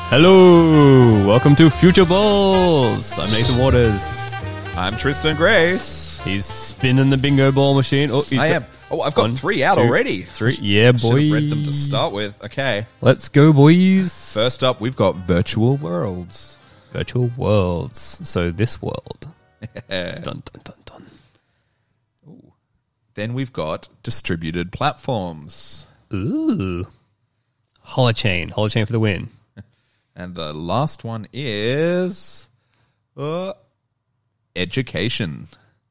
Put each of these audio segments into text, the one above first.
Hello, welcome to Future Balls. I'm Nathan Waters. I'm Tristan Grace. He's spinning the bingo ball machine. Oh, I am. Oh, I've got 3 out already. 3, yeah, boy. Should have read them to start with. Okay. Let's go, boys. First up, we've got virtual worlds. Virtual worlds. So this world. Dun, dun, dun, dun. Ooh. Then we've got distributed platforms. Ooh. Holochain. Holochain for the win. And the last one is education.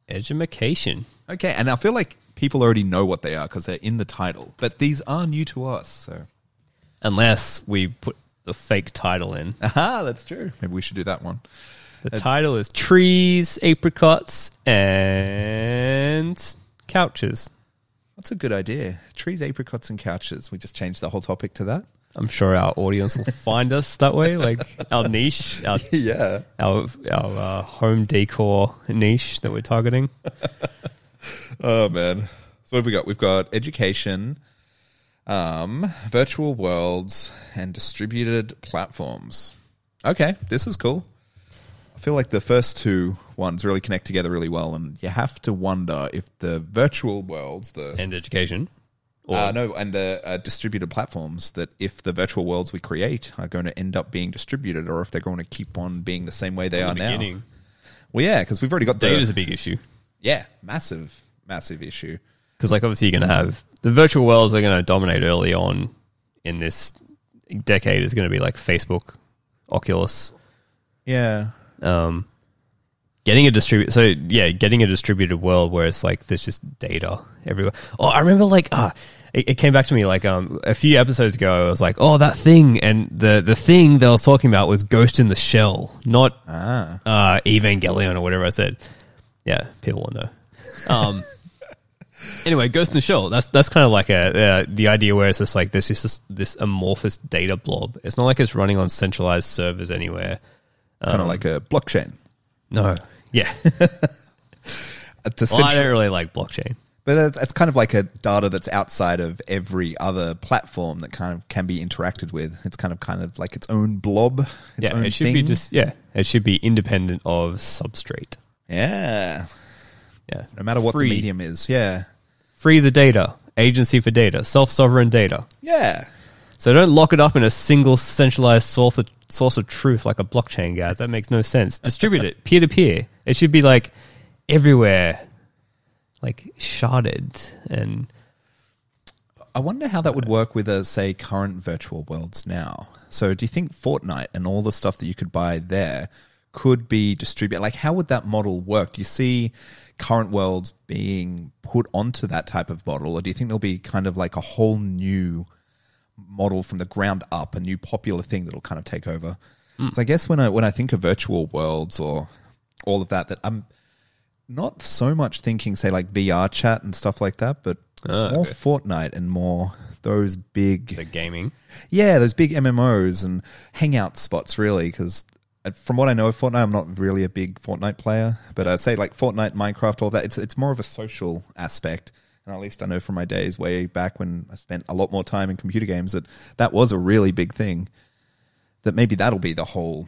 Edumacation. Okay, and I feel like people already know what they are because they're in the title, but these are new to us. So, unless we put the fake title in. Aha, that's true. Maybe we should do that one. The title is Trees, Apricots, and Couches. That's a good idea. Trees, apricots, and couches. We just changed the whole topic to that. I'm sure our audience will find us that way, like our niche, our home decor niche that we're targeting. Oh, man. So what have we got? We've got education, virtual worlds, and distributed platforms. Okay, this is cool. I feel like the first two ones really connect together really well, and you have to wonder if the virtual worlds... And education... the distributed platforms, that if the virtual worlds we create are going to end up being distributed or if they're going to keep on being the same way they are now. Well, yeah, because we've already got data's a big issue. Yeah, massive issue. Because like obviously you're going to have the virtual worlds are going to dominate early on in this decade is going to be like Facebook, Oculus. Yeah. Getting a distributed world where it's like there's just data everywhere. Oh, I remember like it came back to me like a few episodes ago. I was like, oh, that thing, and the thing that I was talking about was Ghost in the Shell, not Evangelion or whatever I said. Yeah, people will know. Anyway, Ghost in the Shell. That's kind of like the idea where it's just like there's just this amorphous data blob. It's not like it's running on centralized servers anywhere. Kind of like a blockchain. No. Yeah. I don't really like blockchain. But it's kind of like a data that's outside of every other platform that kind of can be interacted with. It's kind of like its own blob. It should be independent of substrate. Yeah. Yeah. No matter what the medium is. Yeah. Free the data. Agency for data. Self-sovereign data. Yeah. So don't lock it up in a single centralized source of truth like a blockchain, guys. That makes no sense. Distribute it peer-to-peer. It should be like everywhere, like sharded. And I wonder how that would work with, say, current virtual worlds now. So do you think Fortnite and all the stuff that you could buy there could be distributed? Like, how would that model work? Do you see current worlds being put onto that type of model, or do you think there'll be kind of like a whole new model from the ground up, a new popular thing that'll kind of take over? So I guess when I think of virtual worlds or all of that I'm not so much thinking, say, like VR chat and stuff like that, but more Fortnite and more those big... The gaming? Yeah, those big MMOs and hangout spots, really, because from what I know of Fortnite, I'm not really a big Fortnite player, but I'd say like Fortnite, Minecraft, all that, it's more of a social aspect. And at least I know from my days way back when I spent a lot more time in computer games that was a really big thing. That maybe that'll be the whole...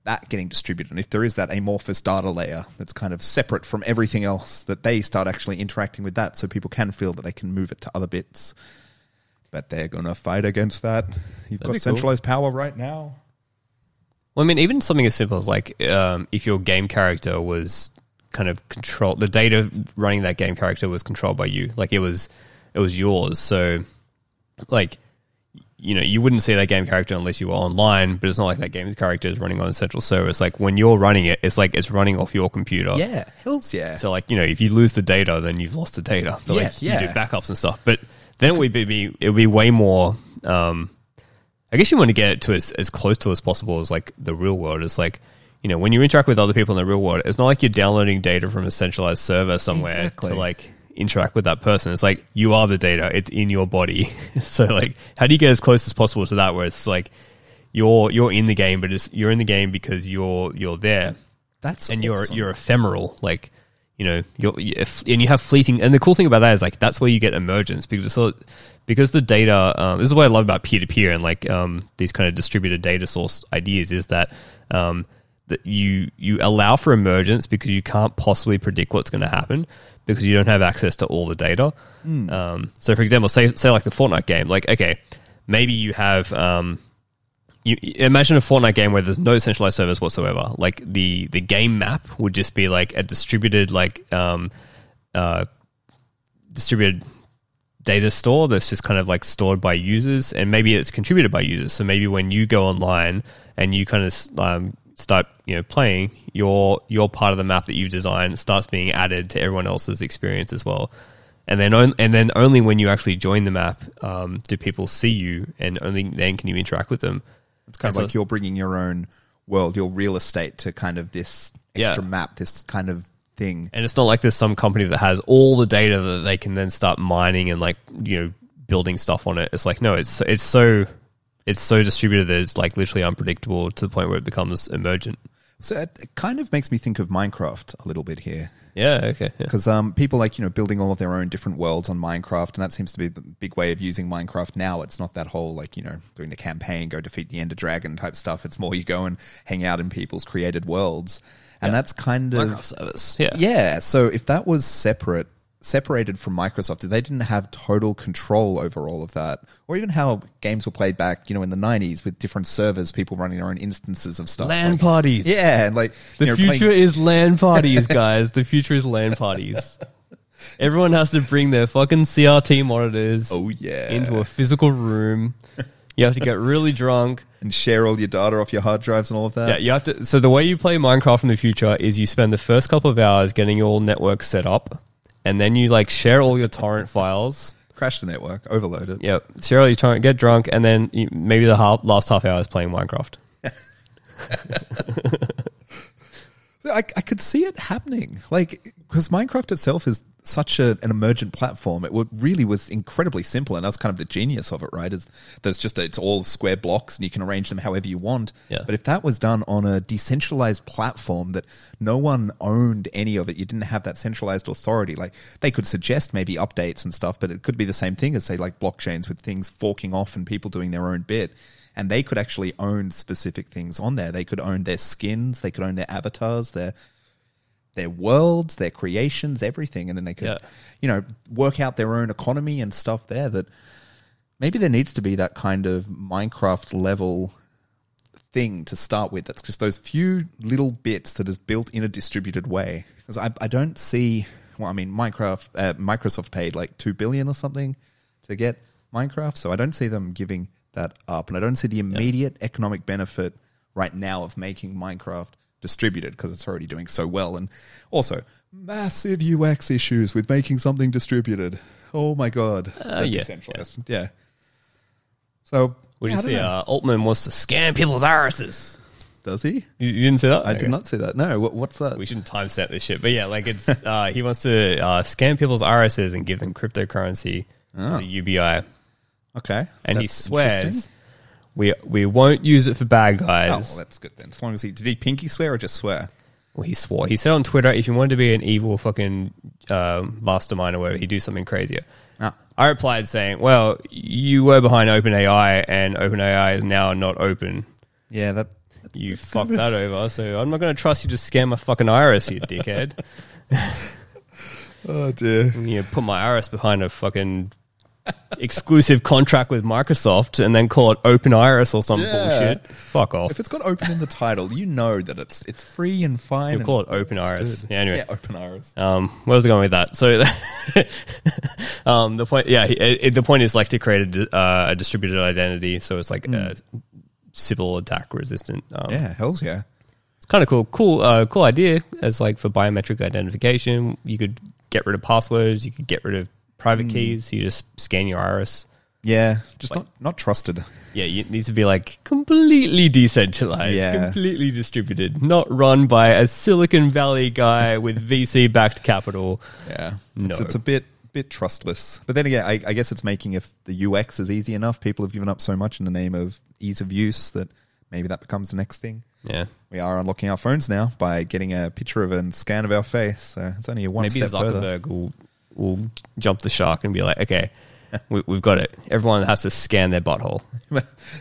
that getting distributed. And if there is that amorphous data layer that's kind of separate from everything else, that they start actually interacting with that so people can feel that they can move it to other bits. But they're going to fight against that. You've got centralized power right now. Well, I mean, even something as simple as like if your game character was kind of controlled, the data running that game character was controlled by you. Like it was yours. So like... you know, you wouldn't see that game character unless you were online, but it's not like that game character is running on a central server. It's like when you're running it, it's like it's running off your computer. Yeah, hells yeah. So like, you know, if you lose the data, then you've lost the data. But you do backups and stuff. But then it would be way more, I guess you want to get it to as close to as possible as like the real world. It's like, you know, when you interact with other people in the real world, it's not like you're downloading data from a centralized server somewhere to like interact with that person. It's like you are the data, it's in your body. So like how do you get as close as possible to that where it's like you're in the game, but you're in the game because you're there. That's and awesome. You're ephemeral. Like, you know, and you have fleeting. And the cool thing about that is like that's where you get emergence because the data. This is what I love about peer to peer and like these kind of distributed data source ideas is that that you allow for emergence because you can't possibly predict what's going to happen because you don't have access to all the data. So, for example, say like the Fortnite game. Like, okay, maybe you have. You imagine a Fortnite game where there's no centralized servers whatsoever. Like the game map would just be like a distributed distributed data store that's just kind of like stored by users, and maybe it's contributed by users. So maybe when you go online and you kind of start playing, your part of the map that you've designed starts being added to everyone else's experience as well. And then only when you actually join the map do people see you, and only then can you interact with them. It's kind of like you're bringing your own world, your real estate to kind of this extra map, this kind of thing. And it's not like there's some company that has all the data that they can then start mining and like, building stuff on it. It's like, no, it's so distributed that it's like literally unpredictable to the point where it becomes emergent. So it kind of makes me think of Minecraft a little bit here. Yeah, okay. Because people like, building all of their own different worlds on Minecraft, and that seems to be the big way of using Minecraft now. It's not that whole, like, doing the campaign, go defeat the Ender Dragon type stuff. It's more you go and hang out in people's created worlds. And that's kind of... Minecraft service, yeah. Yeah, so if that was separated from Microsoft, they didn't have total control over all of that, or even how games were played back, in the 90s with different servers, people running their own instances of stuff. LAN parties. Yeah, and like the future is LAN parties, guys. The future is LAN parties. Everyone has to bring their fucking CRT monitors. Oh yeah, into a physical room. You have to get really drunk and share all your data off your hard drives and all of that. Yeah, you have to. So the way you play Minecraft in the future is you spend the first couple of hours getting your network set up. And then you like share all your torrent files. Crash the network, overload it. Yep. Share all your torrent, get drunk, and then maybe the last half hour is playing Minecraft. I could see it happening. Like, because Minecraft itself is such an emergent platform. It really was incredibly simple, and that's kind of the genius of it, right? It's all square blocks, and you can arrange them however you want. Yeah. But if that was done on a decentralized platform that no one owned any of it, you didn't have that centralized authority. Like, they could suggest maybe updates and stuff, but it could be the same thing as, say, like blockchains with things forking off and people doing their own bit. And they could actually own specific things on there. They could own their skins, they could own their avatars, their worlds, their creations, everything. And then they could, work out their own economy and stuff there. That maybe there needs to be that kind of Minecraft level thing to start with. That's just those few little bits that is built in a distributed way. Because I don't see, Microsoft paid like $2 billion or something to get Minecraft. So I don't see them giving that up, and I don't see the immediate economic benefit right now of making Minecraft distributed because it's already doing so well, and also massive UX issues with making something distributed. Oh my god, decentralized. Yeah. So what do you see? Altman wants to scam people's irises. Does he? You didn't see that? I did not see that. No. What's that? We shouldn't time set this shit, but yeah, like it's he wants to scam people's irises and give them cryptocurrency, the UBI. Okay. And he swears we won't use it for bad guys. Oh, well, that's good then. As long as did he pinky swear or just swear? Well, he swore. He said on Twitter, if you wanted to be an evil fucking mastermind or whatever, he'd do something crazier. Ah. I replied saying, well, you were behind OpenAI and OpenAI is now not open. Yeah, that's you fucked that over, so I'm not going to trust you to scam my fucking iris, you dickhead. Oh, dear. You put my iris behind a fucking exclusive contract with Microsoft and then call it Open Iris or some bullshit. Fuck off. If it's got open in the title, you know that it's free and fine. You call it Open Iris. Yeah, anyway. Yeah, Open Iris. Where was I going with that? So the point, the point is like to create a distributed identity, so it's like Sybil attack resistant. Yeah, hells yeah. It's kind of cool idea as like for biometric identification. You could get rid of passwords. You could get rid of private keys. You just scan your iris. Yeah, just not trusted. Yeah, it needs to be like completely decentralized, completely distributed, not run by a Silicon Valley guy with VC backed capital. Yeah, no. It's a bit trustless. But then again, I guess it's making if the UX is easy enough, people have given up so much in the name of ease of use that maybe that becomes the next thing. Yeah. We are unlocking our phones now by getting a picture of and scan of our face. So it's only one Maybe step further. Zuckerberg will jump the shark and be like, okay, we've got it. Everyone has to scan their butthole.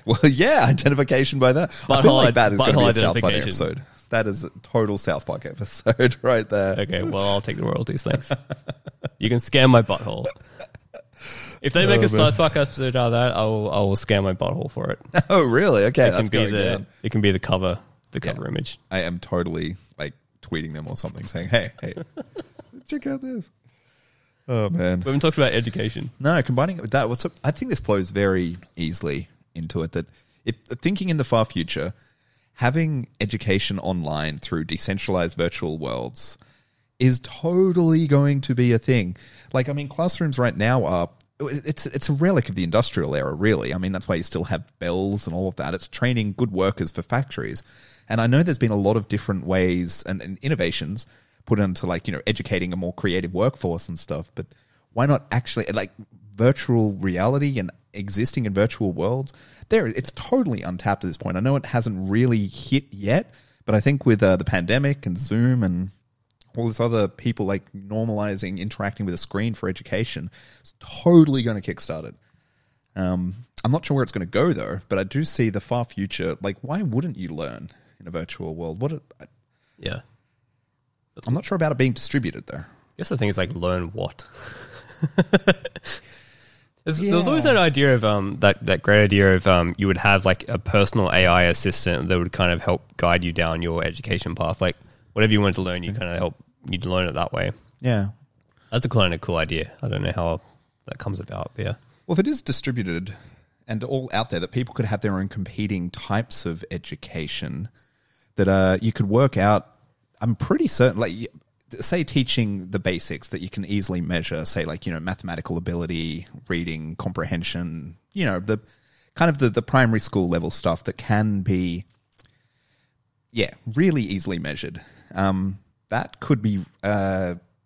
Well, yeah, identification by that. I feel like that is going to be a South Park episode. That is a total South Park episode right there. Okay, well, I'll take the royalties, thanks. You can scan my butthole. If they make a South Park episode out of that, I will scan my butthole for it. Oh, really? Okay, It can be the cover image. I am totally like tweeting them or something saying, hey, check out this. Oh, man. We haven't talked about education. No, combining it with that, I think this flows very easily into it, that if thinking in the far future, having education online through decentralized virtual worlds is totally going to be a thing. Like, I mean, classrooms right now it's a relic of the industrial era, really. I mean, that's why you still have bells and all of that. It's training good workers for factories. And I know there's been a lot of different ways and innovations put into, like, you know, educating a more creative workforce and stuff. But why not actually, like, virtual reality and existing in virtual worlds? It's totally untapped at this point. I know it hasn't really hit yet, but I think with the pandemic and Zoom and all this other people like normalizing interacting with a screen for education, it's totally going to kickstart it. I'm not sure where it's going to go though, but I do see the far future. Like, why wouldn't you learn in a virtual world? Yeah. I'm not sure about it being distributed though. I guess the thing is, like, learn what? There was always that idea of that great idea of you would have like a personal AI assistant that would kind of help guide you down your education path. Like, whatever you wanted to learn, you kind of help you to learn it that way. Yeah. That's a kind of cool idea. I don't know how that comes about, but yeah. Well, if it is distributed and all out there, that people could have their own competing types of education, that you could work out, I'm pretty certain, like, say teaching the basics that you can easily measure, say, like, you know, mathematical ability, reading, comprehension, you know, the kind of the primary school level stuff that can be, really easily measured. That could be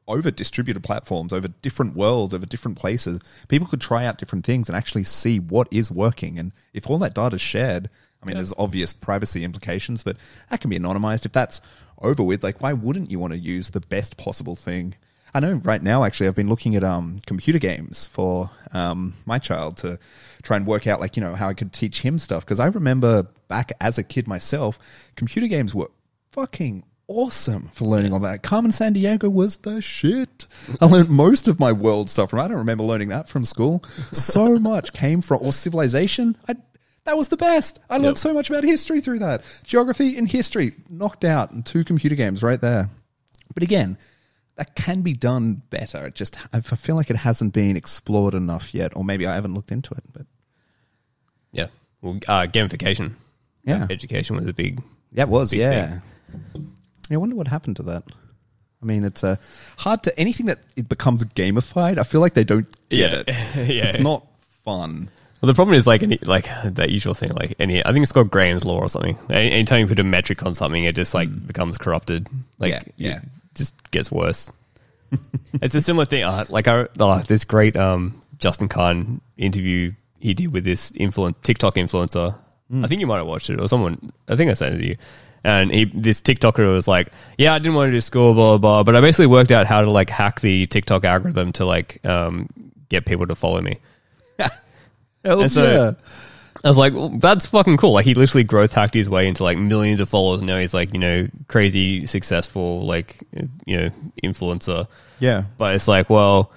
over distributed platforms, over different worlds, over different places. People could try out different things and actually see what is working. And if all that data is shared, I mean, there's obvious privacy implications, but that can be anonymized. If that's over with, like, why wouldn't you want to use the best possible thing? I know right now, actually, I've been looking at computer games for my child to try and work out, like, you know, how I could teach him stuff. Because I remember back as a kid myself, computer games were fucking awesome for learning all that. Carmen Sandiego was the shit. I learned most of my world stuff from. I don't remember learning that from school. So much came from, or Civilization. That was the best. I learned so much about history through that. Geography and history knocked out in 2 computer games right there. But again, that can be done better. I feel like it hasn't been explored enough yet, or maybe I haven't looked into it. But yeah, well, gamification. Yeah, education was a big. That was big thing. I wonder what happened to that. I mean, it's hard to anything that it becomes gamified. I feel like they don't get it. It's not fun. Well, the problem is like that usual thing. Like I think it's called Graham's law or something. Anytime you put a metric on something, it just like becomes corrupted. Like it just gets worse. It's a similar thing. This great Justin Khan interview he did with this TikTok influencer. I think you might have watched it, or someone. I think I sent it to you. And this TikToker was like, "Yeah, I didn't want to do school, blah, blah, blah, but I basically worked out how to like hack the TikTok algorithm to like get people to follow me." I was like, well, that's fucking cool. Like, he literally growth hacked his way into like millions of followers. And now he's like, you know, crazy successful, like, you know, influencer. Yeah. But it's like, well,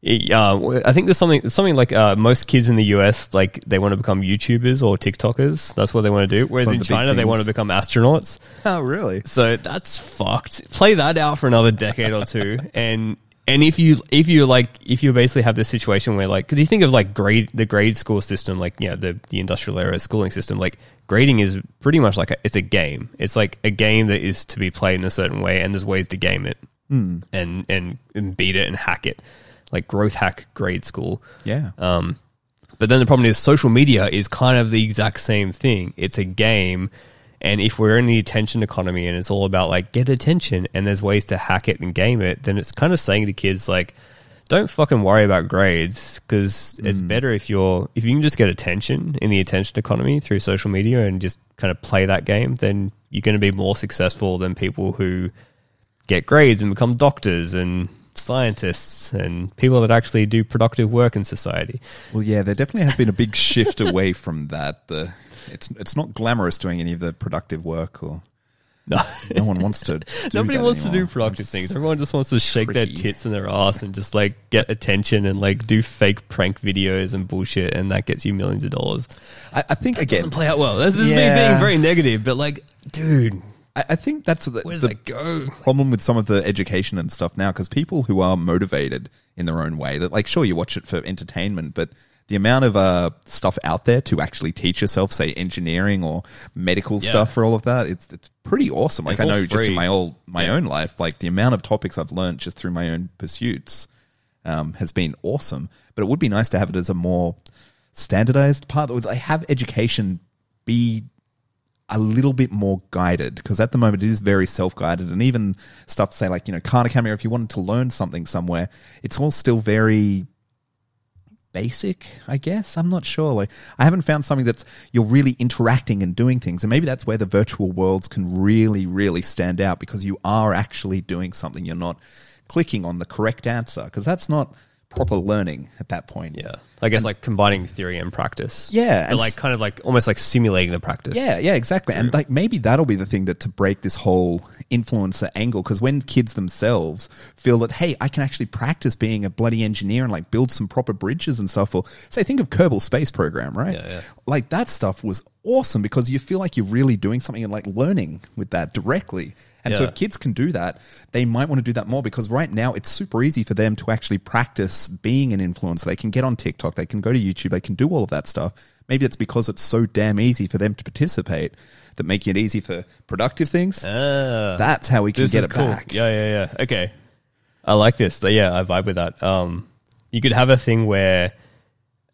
I think there's something like most kids in the US, like, they want to become YouTubers or TikTokers. That's what they want to do. Whereas in China, they want to become astronauts. Oh, really? So that's fucked. Play that out for another decade or two. And if you basically have this situation where, like, because you think of like the grade school system, like, you know, the industrial era schooling system, like, grading is pretty much like it's a game. It's like a game that is to be played in a certain way, and there's ways to game it and beat it and hack it, like growth hack grade school. Yeah. But then the problem is social media is kind of the exact same thing. It's a game. And if we're in the attention economy and it's all about like get attention and there's ways to hack it and game it, then it's kind of saying to kids like, don't fucking worry about grades, because it's better if you can just get attention in the attention economy through social media and just kind of play that game, then you're going to be more successful than people who get grades and become doctors and scientists and people that actually do productive work in society. Well, yeah, there definitely has been a big shift away from that. It's not glamorous doing any of the productive work, or no one wants to. Nobody wants anymore. to do productive things. Everyone just wants to shake their tricky. tits in their ass and just like get attention and like do fake prank videos and bullshit, and that gets you millions of dollars. I think It again, doesn't play out well. This is me Yeah. being very negative, but like, dude, I think that's where does the that go? problem with some of the education and stuff now, because people who are motivated in their own way, that like, sure, you watch it for entertainment, but the amount of stuff out there to actually teach yourself, say engineering or medical stuff for all of that, it's pretty awesome. Like, It's I all know just in free. my own life, like the amount of topics I've learned just through my own pursuits has been awesome. But it would be nice to have it as a more standardized part that would like, have education be a little bit more guided, because at the moment it is very self-guided, and even stuff, say like, Khan Academy, if you wanted to learn something somewhere, it's all still very basic, I guess. I'm not sure. Like, I haven't found something that's you're really interacting and doing things, and maybe that's where the virtual worlds can really, really stand out, because you are actually doing something. You're not clicking on the correct answer, because that's not proper learning at that point. Yeah, I guess like combining theory and practice. Yeah, but and like kind of like almost like simulating the practice. Yeah, exactly. And like maybe that'll be the thing to break this whole influencer angle, because when kids themselves feel that, hey, I can actually practice being a bloody engineer and like build some proper bridges and stuff, or say, think of Kerbal Space Program, right? Yeah. Like that stuff was awesome, because you feel like you're really doing something and like learning with that directly. And so Yeah. if kids can do that, they might want to do that more, because right now it's super easy for them to actually practice being an influencer. They can get on TikTok, they can go to YouTube, they can do all of that stuff. Maybe it's because it's so damn easy for them to participate that making it easy for productive things. That's how we can This get is it cool. back. Yeah. Okay, I like this. So, yeah, I vibe with that. You could have a thing where,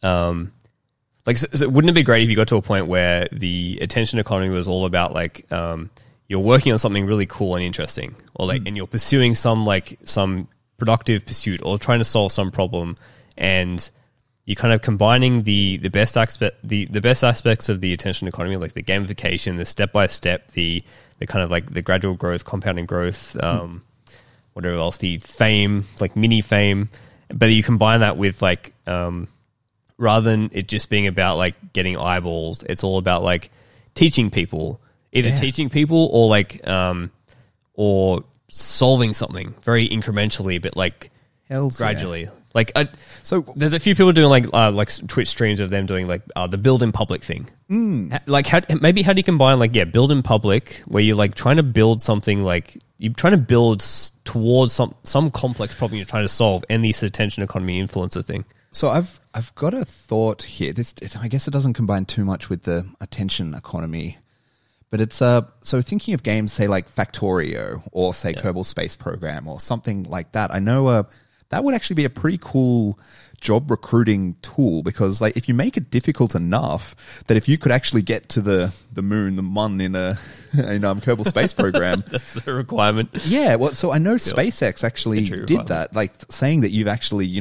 like, so wouldn't it be great if you got to a point where the attention economy was all about like, you're working on something really cool and interesting, or like, and you're pursuing some productive pursuit, or trying to solve some problem, and you're kind of combining the best aspects of the attention economy, like the gamification, the step by step, the kind of like the gradual growth, compounding growth, whatever else, the fame, like mini fame, but you combine that with like, rather than it just being about like getting eyeballs, it's all about like teaching people. Either teaching people or like, or solving something very incrementally, but like gradually. Yeah. Like, So there's a few people doing like Twitch streams of them doing like the build in public thing. Like, how do you combine like build in public, where you're like trying to build something, like you're trying to build towards some complex problem you're trying to solve, and this attention economy influencer thing. So I've got a thought here. I guess it doesn't combine too much with the attention economy. But it's so thinking of games, say like Factorio, or say Kerbal Space Program, or something like that. I know that would actually be a pretty cool job recruiting tool, because like if you make it difficult enough that if you could actually get to the moon, the mun in Kerbal Space Program, That's the requirement. yeah. Well, so I know SpaceX actually Entry did requirement. that. Like saying that you've actually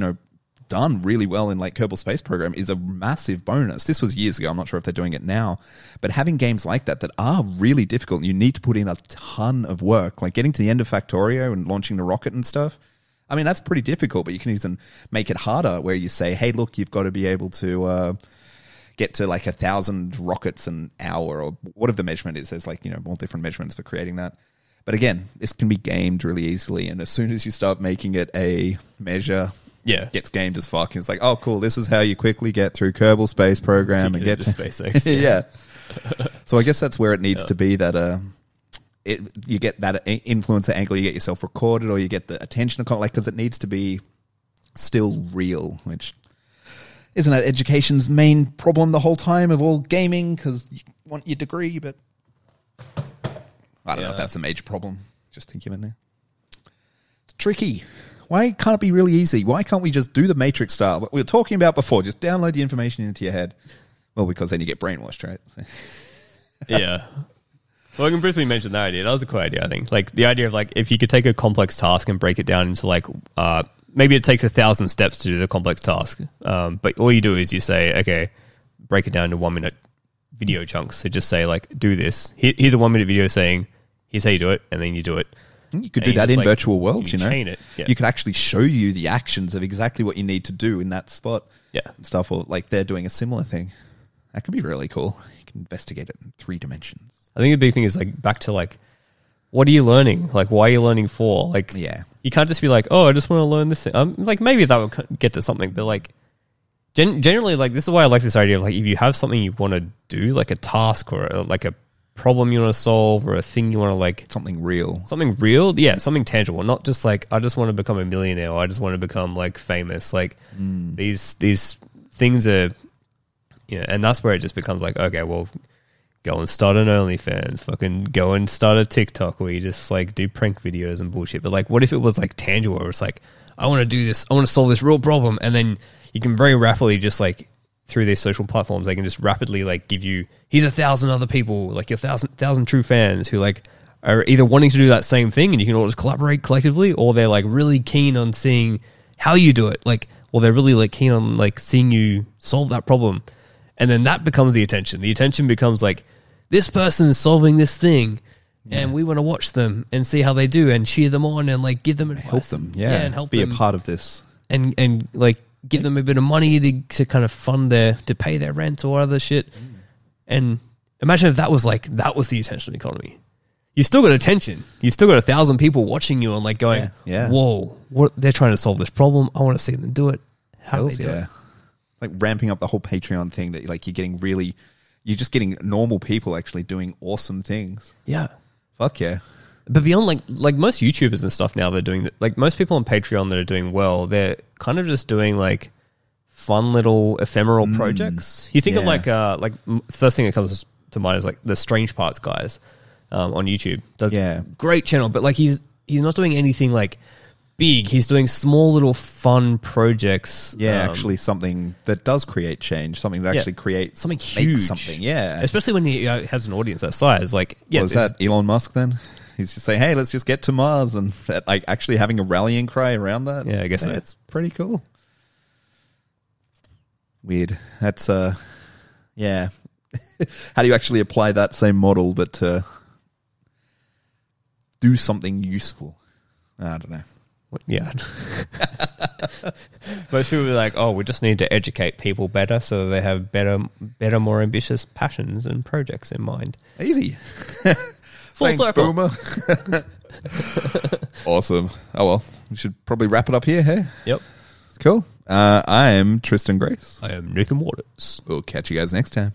done really well in like Kerbal Space Program is a massive bonus. This was years ago. I'm not sure if they're doing it now, but having games like that are really difficult, and you need to put in a ton of work, like getting to the end of Factorio and launching the rocket and stuff. I mean, that's pretty difficult, but you can even make it harder, where you say, hey, look, you've got to be able to get to like 1,000 rockets an hour, or whatever the measurement is. There's like, all different measurements for creating that. But again, this can be gamed really easily. And as soon as you start making it a measure, gets gamed as fuck. And it's like, oh, cool. This is how you quickly get through Kerbal Space Program and get to SpaceX. yeah. So I guess that's where it needs to be, that you get that influencer angle, you get yourself recorded, or you get the attention, like, because it needs to be still real, which isn't that education's main problem the whole time of all gaming, because you want your degree, but I don't know if that's a major problem. Just thinking of it now. It's tricky. Why can't it be really easy? Why can't we just do the Matrix style? What we were talking about before, just download the information into your head. Well, because then you get brainwashed, right? Yeah. Well, I can briefly mention that idea. That was a cool idea, I think. Like the idea of like, if you could take a complex task and break it down into like, maybe it takes 1,000 steps to do the complex task. But all you do is you say, okay, break it down to 1 minute video chunks. So just say like, do this. Here's a 1 minute video saying, here's how you do it, and then you do it. You could do that in virtual worlds, you know. Chain it. Yeah. You could actually show you the actions of exactly what you need to do in that spot. Yeah. And stuff, or like they're doing a similar thing. That could be really cool. You can investigate it in 3 dimensions. I think the big thing is like back to like, what are you learning? Like, why are you learning for? Like, yeah, you can't just be like, oh, I just want to learn this thing. Like, maybe that would get to something, but like, generally, like, this is why I like this idea of like, if you have something you want to do, like a task or like a problem you want to solve or a thing you want to like, something real, yeah, something tangible, not just like, I just want to become a millionaire or I just want to become like famous. Like, these things are, you know, and that's where it just becomes like, okay, well, go and start an OnlyFans, fucking go and start a TikTok where you just like do prank videos and bullshit. But like, what if it was like tangible? Where it's like, I want to do this, I want to solve this real problem, and then you can very rapidly just like through these social platforms, they can just rapidly like give you, here's 1,000 other people, like your thousand true fans who like are either wanting to do that same thing, and you can all just collaborate collectively, or they're like really keen on seeing how you do it, like, or they're really like keen on like seeing you solve that problem. And then that becomes the attention. The attention becomes like, this person is solving this thing, and we want to watch them and see how they do and cheer them on and like give them advice. Help them, and help be them. a part of this. And like give them a bit of money to kind of fund to pay their rent or other shit. And imagine if that was the attention economy. You still got attention. You still got 1,000 people watching you and like going, whoa, what, they're trying to solve this problem. I want to see them do it. How do they do it? Like ramping up the whole Patreon thing that like you're just getting normal people actually doing awesome things. Yeah. Fuck yeah. But beyond like most YouTubers and stuff now, they're doing like most people on Patreon that are doing well, they're kind of just doing like fun little ephemeral projects. You think of like first thing that comes to mind is like the Strange Parts guys on YouTube. Does great channel, but like he's not doing anything like big. He's doing small little fun projects. Actually something that does create change, something that actually creates something huge. Something, especially when he has an audience that size. Like, yes, was that Elon Musk then? He's just saying, hey, let's just get to Mars, and like actually having a rallying cry around that. Yeah, I guess so. It's pretty cool. Weird. That's How do you actually apply that same model but to do something useful? I don't know. Yeah. Most people are like, oh, we just need to educate people better so they have better, more ambitious passions and projects in mind. Easy. Full circle. Boomer. Awesome. Oh, well, we should probably wrap it up here, hey? Yep. Cool. I am Tristan Grace. I am Nathan Waters. We'll catch you guys next time.